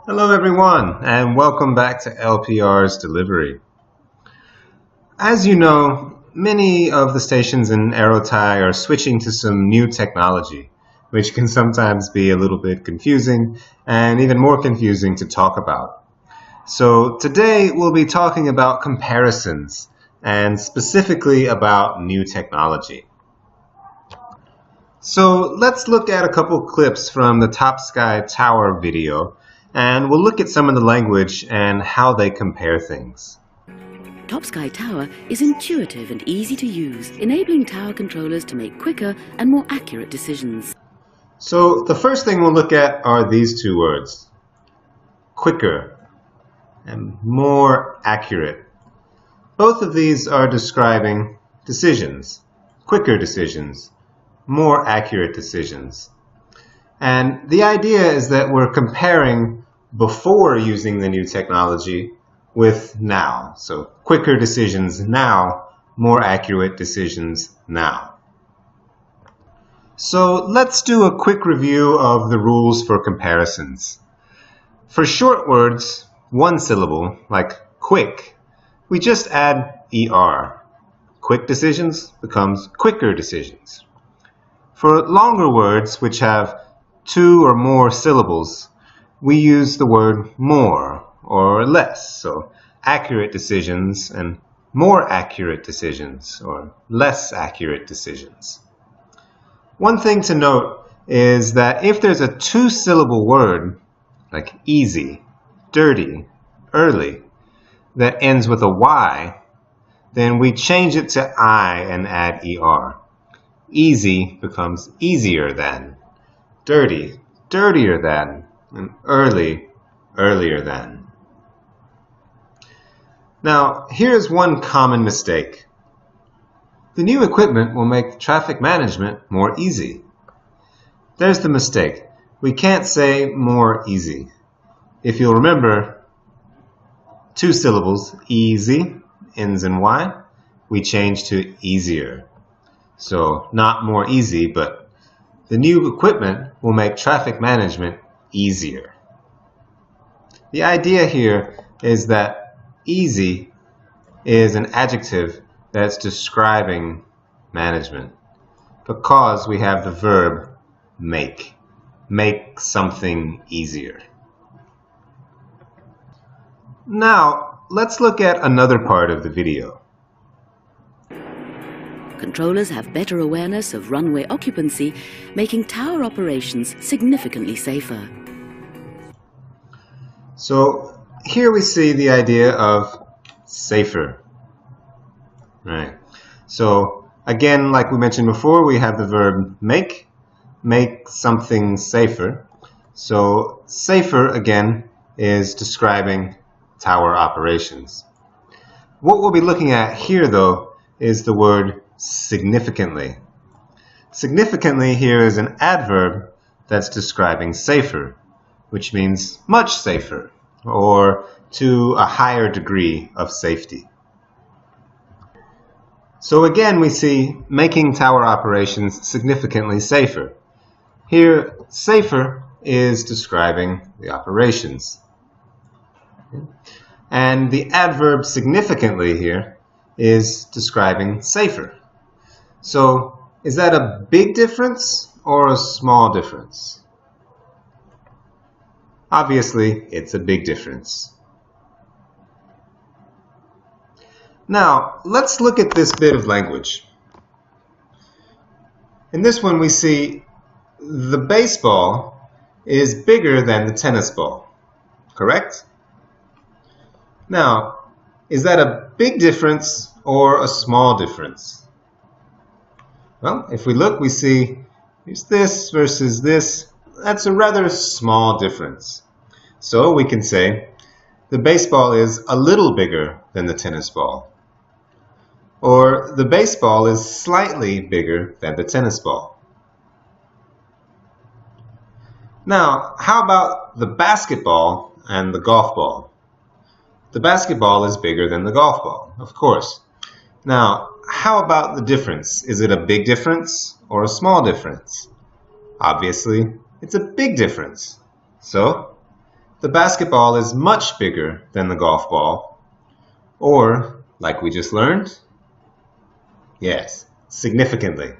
Hello everyone, and welcome back to LPR's Delivery. As you know, many of the stations in Aerotai are switching to some new technology, which can sometimes be a little bit confusing and even more confusing to talk about. So today we'll be talking about comparisons, and specifically about new technology. So let's look at a couple clips from the Top Sky Tower video, and we'll look at some of the language and how they compare things. Top Sky Tower is intuitive and easy to use, enabling tower controllers to make quicker and more accurate decisions. So the first thing we'll look at are these two words, quicker and more accurate. Both of these are describing decisions, quicker decisions, more accurate decisions. And the idea is that we're comparing before using the new technology with now. So quicker decisions now, more accurate decisions now. So let's do a quick review of the rules for comparisons. For short words, one syllable, like quick, we just add ER. Quick decisions becomes quicker decisions. For longer words, which have two or more syllables, we use the word more or less. So accurate decisions and more accurate decisions or less accurate decisions. One thing to note is that if there's a two-syllable word, like easy, dirty, early, that ends with a Y, then we change it to I and add ER. Easy becomes easier than, dirty, dirtier than, and early, earlier than. Now, here's one common mistake. The new equipment will make traffic management more easy. There's the mistake. We can't say more easy. If you'll remember, two syllables, easy, ends in Y, we change to easier. So not more easy, but the new equipment will make traffic management easier. The idea here is that easy is an adjective that's describing management because we have the verb make. Make something easier. Now, let's look at another part of the video. Controllers have better awareness of runway occupancy, making tower operations significantly safer. So here we see the idea of safer. Right. So again, like we mentioned before, we have the verb make something safer. So safer, again, is describing tower operations. What we'll be looking at here, though, is the word significantly. Significantly here is an adverb that's describing safer, which means much safer, or to a higher degree of safety. So again, we see making tower operations significantly safer. Here, safer is describing the operations. And the adverb significantly here is describing safer. So is that a big difference or a small difference? Obviously, it's a big difference. Now, let's look at this bit of language. In this one, we see the baseball is bigger than the tennis ball, correct? Now, is that a big difference or a small difference? Well, if we look, we see here's this versus this. That's a rather small difference. So we can say the baseball is a little bigger than the tennis ball. Or the baseball is slightly bigger than the tennis ball. Now, how about the basketball and the golf ball? The basketball is bigger than the golf ball, of course. Now, how about the difference? Is it a big difference or a small difference? Obviously, it's a big difference. So, the basketball is much bigger than the golf ball. Or, like we just learned, yes, significantly.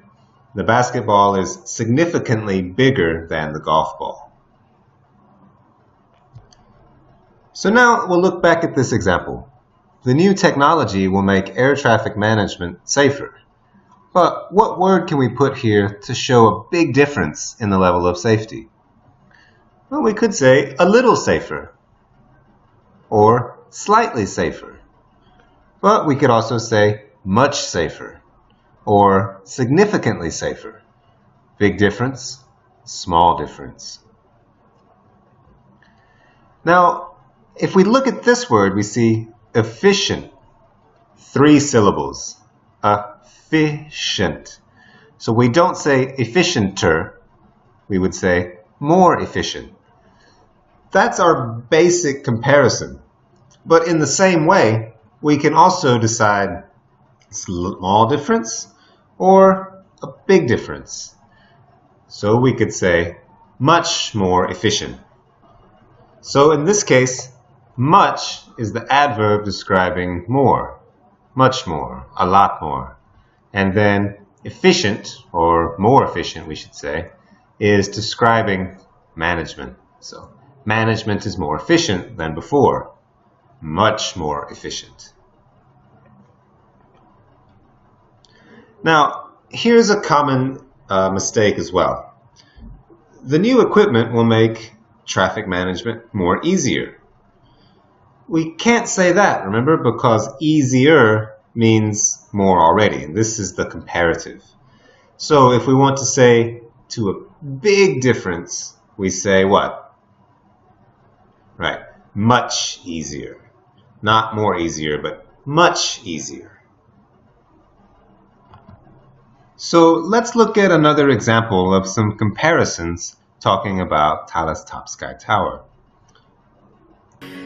The basketball is significantly bigger than the golf ball. So now we'll look back at this example. The new technology will make air traffic management safer. But what word can we put here to show a big difference in the level of safety? Well, we could say a little safer or slightly safer. But we could also say much safer or significantly safer. Big difference, small difference. Now, if we look at this word, we see efficient. 3 syllables. Efficient. So we don't say efficienter, we would say more efficient. That's our basic comparison. But in the same way, we can also decide small difference or a big difference. So we could say much more efficient. So in this case, much is the adverb describing more, much more, a lot more. And then efficient, or more efficient we should say, is describing management. So management is more efficient than before, much more efficient. Now, here's a common mistake as well. The new equipment will make traffic management more easier. We can't say that, remember, because easier means more already, and this is the comparative. So if we want to say to a big difference, we say what? Right, much easier. Not more easier, but much easier. So let's look at another example of some comparisons talking about Thales Top Sky Tower.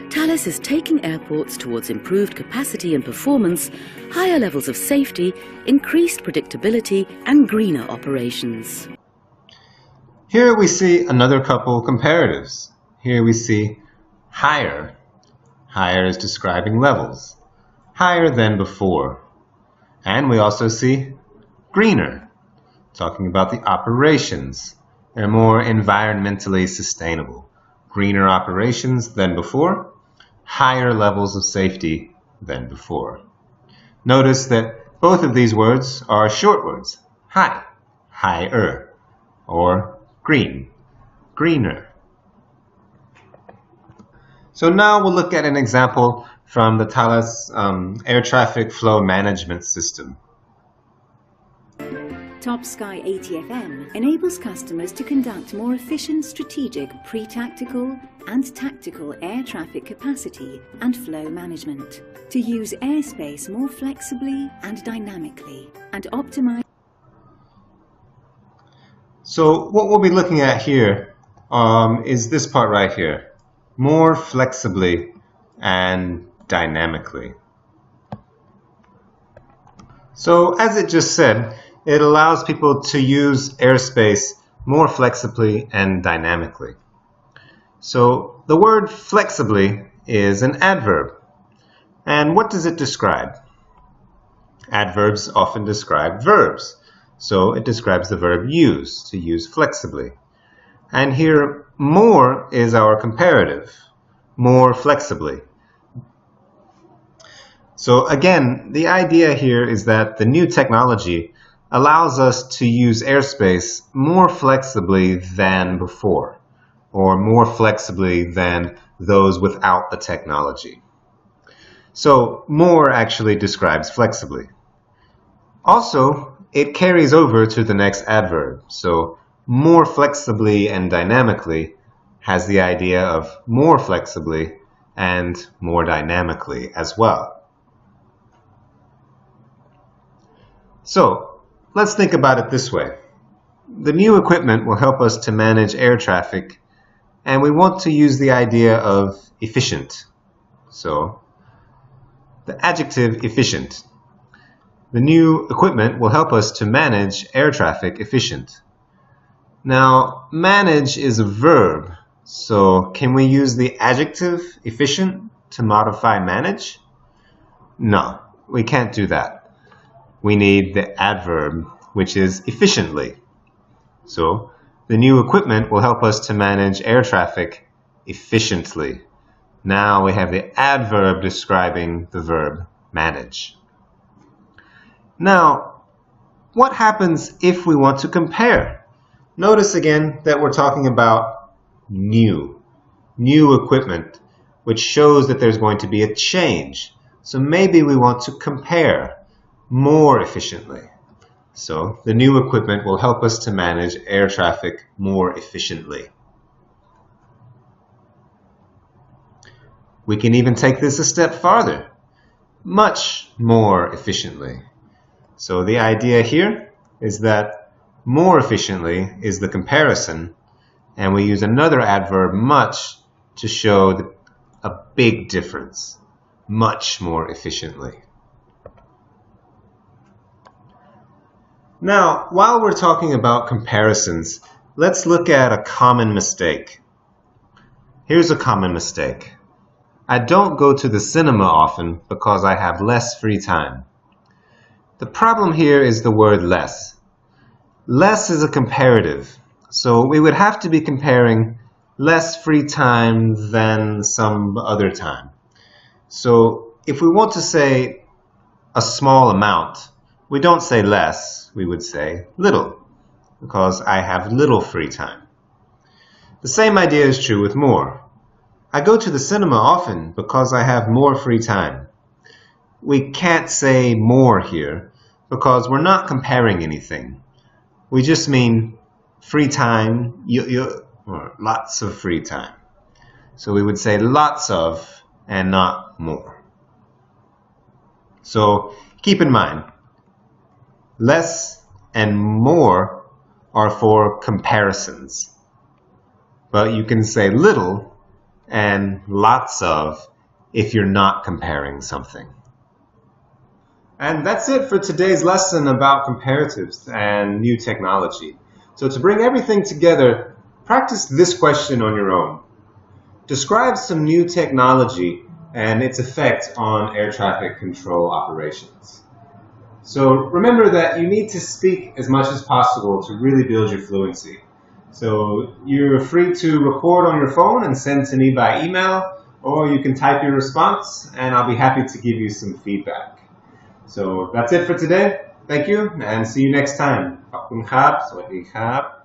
Thales is taking airports towards improved capacity and performance, higher levels of safety, increased predictability, and greener operations. Here we see another couple comparatives. Here we see higher. Higher is describing levels. Higher than before. And we also see greener, talking about the operations. They're more environmentally sustainable. Greener operations than before, higher levels of safety than before. Notice that both of these words are short words. High, higher, or green, greener. So now we'll look at an example from the Thales air traffic flow management system. Top Sky ATFM enables customers to conduct more efficient strategic pre-tactical and tactical air traffic capacity and flow management, to use airspace more flexibly and dynamically, and optimize. So what we'll be looking at here is this part right here, more flexibly and dynamically. So as it just said, it allows people to use airspace more flexibly and dynamically. So the word flexibly is an adverb. And what does it describe? Adverbs often describe verbs. So it describes the verb use, to use flexibly. And here, more is our comparative, more flexibly. So again, the idea here is that the new technology allows us to use airspace more flexibly than before, or more flexibly than those without the technology. So more actually describes flexibly. Also, it carries over to the next adverb. So more flexibly and dynamically has the idea of more flexibly and more dynamically as well. So let's think about it this way. The new equipment will help us to manage air traffic, and we want to use the idea of efficient. So the adjective efficient. The new equipment will help us to manage air traffic efficient. Now, manage is a verb, So can we use the adjective efficient to modify manage? No, we can't do that. We need the adverb, which is efficiently. So the new equipment will help us to manage air traffic efficiently. Now we have the adverb describing the verb manage. Now, what happens if we want to compare? Notice again that we're talking about new equipment, which shows that there's going to be a change. So maybe we want to compare more efficiently. So the new equipment will help us to manage air traffic more efficiently. We can even take this a step farther, much more efficiently. So the idea here is that more efficiently is the comparison, and we use another adverb, much, to show a big difference, much more efficiently. Now, while we're talking about comparisons, let's look at a common mistake. Here's a common mistake. I don't go to the cinema often because I have less free time. The problem here is the word less. Less is a comparative, so we would have to be comparing less free time than some other time. So if we want to say a small amount, we don't say less, we would say little, because I have little free time. The same idea is true with more. I go to the cinema often because I have more free time. We can't say more here because we're not comparing anything. We just mean free time, or lots of free time. So we would say lots of and not more. So keep in mind, less and more are for comparisons. But you can say little and lots of if you're not comparing something. And that's it for today's lesson about comparatives and new technology. So to bring everything together, practice this question on your own. Describe some new technology and its effect on air traffic control operations. So remember that you need to speak as much as possible to really build your fluency. So you're free to record on your phone and send to me by email, or you can type your response and I'll be happy to give you some feedback. So that's it for today. Thank you and see you next time. ขอบคุณครับ สวัสดีครับ